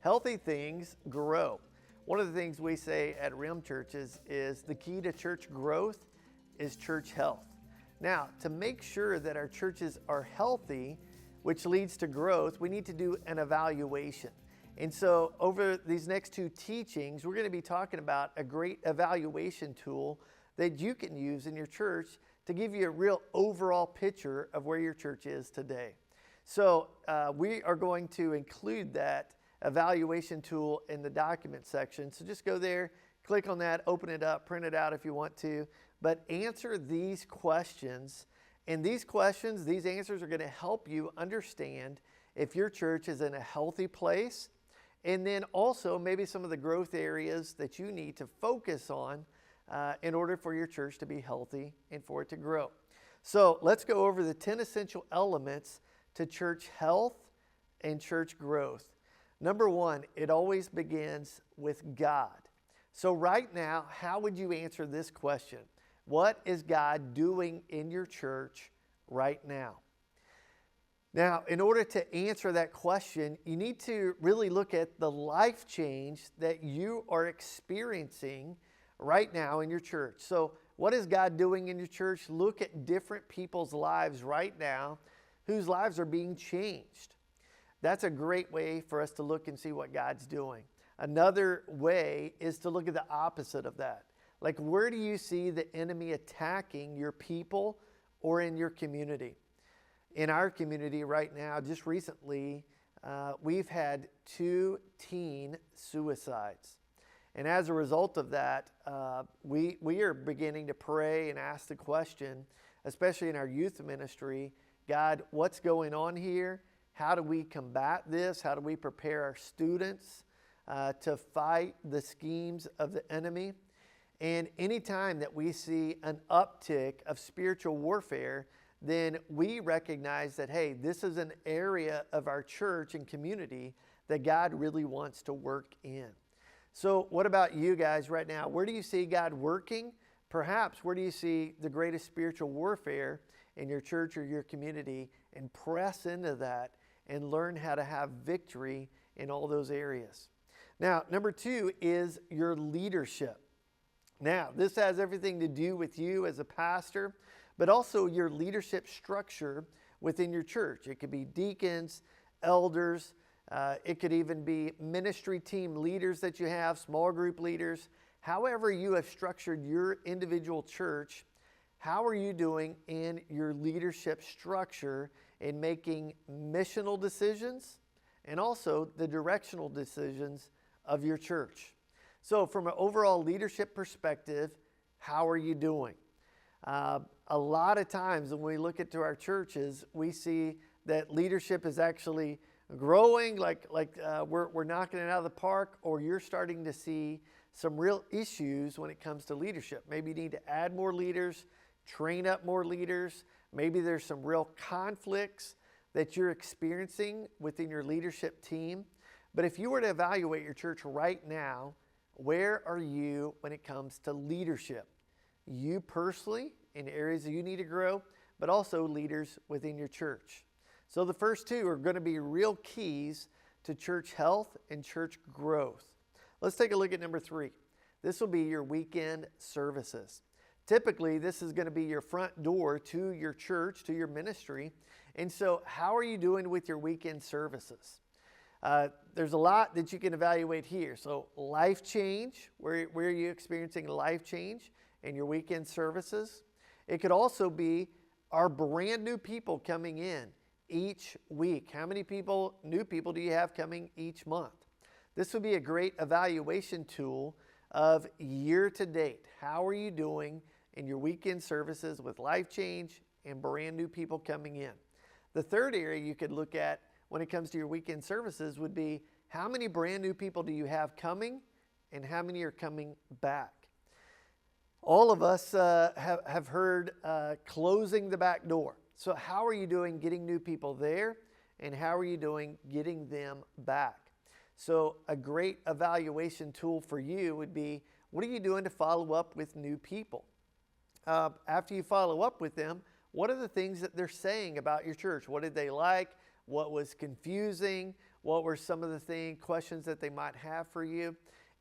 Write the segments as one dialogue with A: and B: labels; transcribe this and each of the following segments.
A: Healthy things grow. One of the things we say at Rim Churches is the key to church growth is church health. Now, to make sure that our churches are healthy, which leads to growth, we need to do an evaluation. And so over these next two teachings, we're going to be talking about a great evaluation tool that you can use in your church to give you a real overall picture of where your church is today. So we are going to include that evaluation tool in the document section. So just go there, click on that, open it up, print it out if you want to, but answer these questions. And these questions, these answers are going to help you understand if your church is in a healthy place, and then also maybe some of the growth areas that you need to focus on in order for your church to be healthy and for it to grow. So let's go over the 10 essential elements to church health and church growth. Number one, it always begins with God. So right now, how would you answer this question? What is God doing in your church right now? Now, in order to answer that question, you need to really look at the life change that you are experiencing right now in your church. So what is God doing in your church? Look at different people's lives right now whose lives are being changed. That's a great way for us to look and see what God's doing. Another way is to look at the opposite of that. Like, where do you see the enemy attacking your people or in your community? In our community right now, just recently, we've had 2 teen suicides. And as a result of that, we are beginning to pray and ask the question, especially in our youth ministry, God, what's going on here? How do we combat this? How do we prepare our students to fight the schemes of the enemy? And anytime that we see an uptick of spiritual warfare, then we recognize that, hey, this is an area of our church and community that God really wants to work in. So what about you guys right now? Where do you see God working? Perhaps where do you see the greatest spiritual warfare in your church or your community? And press into that and learn how to have victory in all those areas. Now, number 2 is your leadership. Now, this has everything to do with you as a pastor, but also your leadership structure within your church. It could be deacons, elders, it could even be ministry team leaders that you have, small group leaders. However you have structured your individual church, how are you doing in your leadership structure in making missional decisions and also the directional decisions of your church? So from an overall leadership perspective, how are you doing? A lot of times when we look into our churches, we see that leadership is actually growing, like we're knocking it out of the park, or you're starting to see some real issues when it comes to leadership. Maybe you need to add more leaders, train up more leaders. Maybe there's some real conflicts that you're experiencing within your leadership team. But if you were to evaluate your church right now, where are you when it comes to leadership? You personally, in areas that you need to grow, but also leaders within your church. So the first 2 are going to be real keys to church health and church growth. Let's take a look at number 3. This will be your weekend services. Typically, this is going to be your front door to your church, to your ministry. And so how are you doing with your weekend services? There's a lot that you can evaluate here. So life change, where are you experiencing life change in your weekend services? It could also be, are brand new people coming in each week? How many new people do you have coming each month? This would be a great evaluation tool of year to date. How are you doing in your weekend services with life change and brand new people coming in? The third area you could look at when it comes to your weekend services would be, how many brand new people do you have coming and how many are coming back? All of us have heard closing the back door. So how are you doing getting new people there, and how are you doing getting them back? So a great evaluation tool for you would be, what are you doing to follow up with new people? After you follow up with them, what are the things that they're saying about your church? What did they like? What was confusing? what were some of the questions that they might have for you,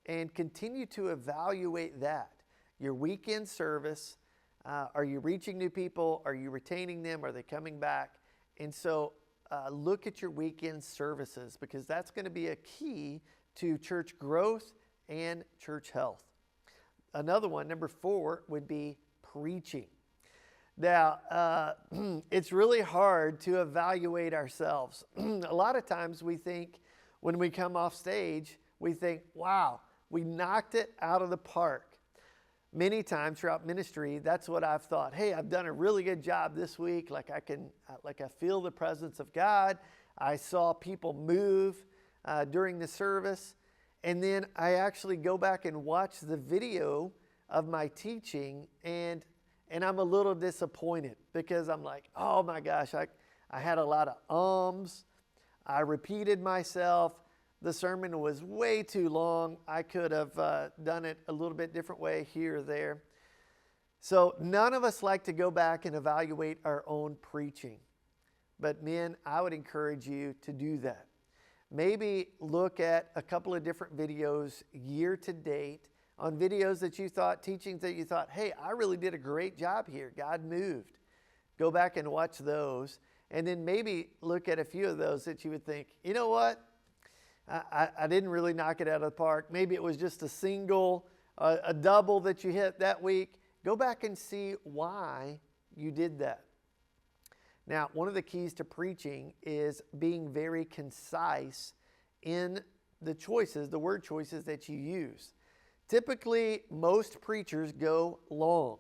A: and continue to evaluate that. Your weekend service, are you reaching new people? Are you retaining them? Are they coming back? And so look at your weekend services, because that's going to be a key to church growth and church health. Another one, number 4, would be preaching. Now, it's really hard to evaluate ourselves. A lot of times we think, when we come off stage, we think, wow, we knocked it out of the park. Many times throughout ministry, that's what I've thought. Hey, I've done a really good job this week. Like I feel the presence of God. I saw people move during the service. And then I actually go back and watch the video of my teaching, and I'm a little disappointed, because I'm like, oh my gosh, I had a lot of ums. I repeated myself. The sermon was way too long. I could have done it a little bit different way here or there. So none of us like to go back and evaluate our own preaching. But men, I would encourage you to do that. Maybe look at a couple of different videos year to date on videos that you thought, teachings that you thought, hey, I really did a great job here. God moved. Go back and watch those. And then maybe look at a few of those that you would think, you know what? I didn't really knock it out of the park. Maybe it was just a single, a double that you hit that week. Go back and see why you did that. Now, one of the keys to preaching is being very concise in the choices, the word choices that you use. Typically, most preachers go long.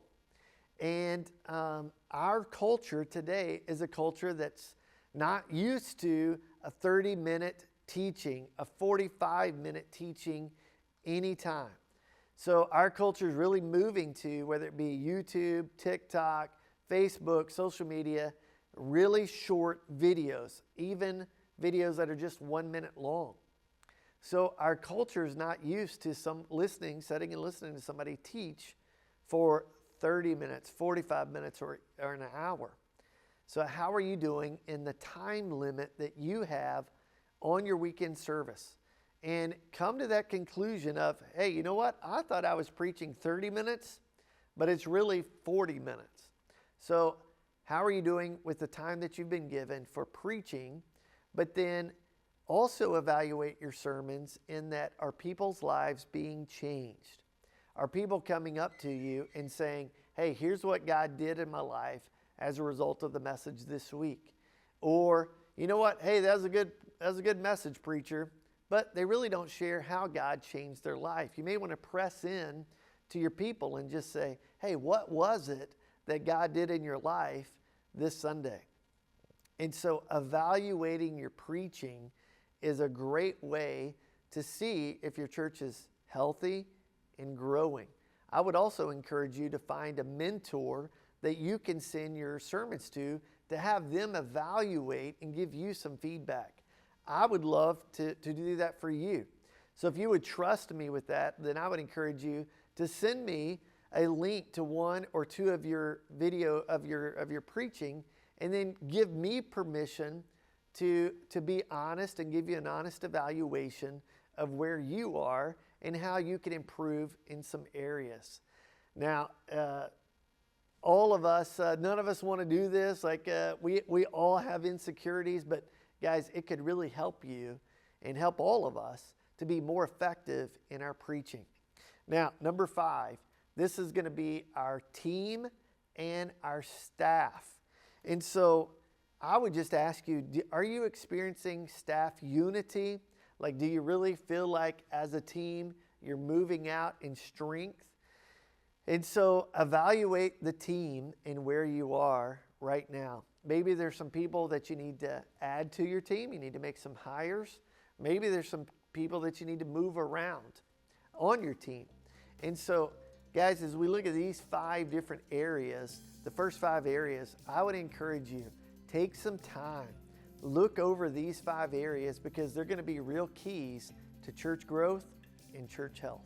A: And our culture today is a culture that's not used to a 30-minute teaching, a 45-minute teaching anytime. So our culture is really moving to, whether it be YouTube, TikTok, Facebook, social media, really short videos, even videos that are just 1 minute long. So our culture is not used to sitting and listening to somebody teach for 30 minutes, 45 minutes, or an hour. So how are you doing in the time limit that you have on your weekend service? And come to that conclusion of, hey, you know what? I thought I was preaching 30 minutes, but it's really 40 minutes. So how are you doing with the time that you've been given for preaching? But then also evaluate your sermons in that, are people's lives being changed? Are people coming up to you and saying, hey, here's what God did in my life as a result of the message this week? Or, you know what? Hey, that was a good message, preacher. But they really don't share how God changed their life. You may want to press in to your people and just say, hey, what was it that God did in your life this Sunday? And so evaluating your preaching is a great way to see if your church is healthy and growing. I would also encourage you to find a mentor that you can send your sermons to have them evaluate and give you some feedback. I would love to do that for you. So if you would trust me with that, then I would encourage you to send me a link to one or two of your video of your preaching, and then give me permission to be honest and give you an honest evaluation of where you are and how you can improve in some areas. Now, all of us, none of us want to do this. We all have insecurities, but guys, it could really help you and help all of us to be more effective in our preaching. Now, number 5, this is going to be our team and our staff. And so I would just ask you, are you experiencing staff unity? Like, do you really feel like as a team you're moving out in strength? And so evaluate the team and where you are right now. Maybe there's some people that you need to add to your team. You need to make some hires. Maybe there's some people that you need to move around on your team. And so, guys, as we look at these 5 different areas, the first 5 areas, I would encourage you, take some time, look over these 5 areas, because they're going to be real keys to church growth and church health.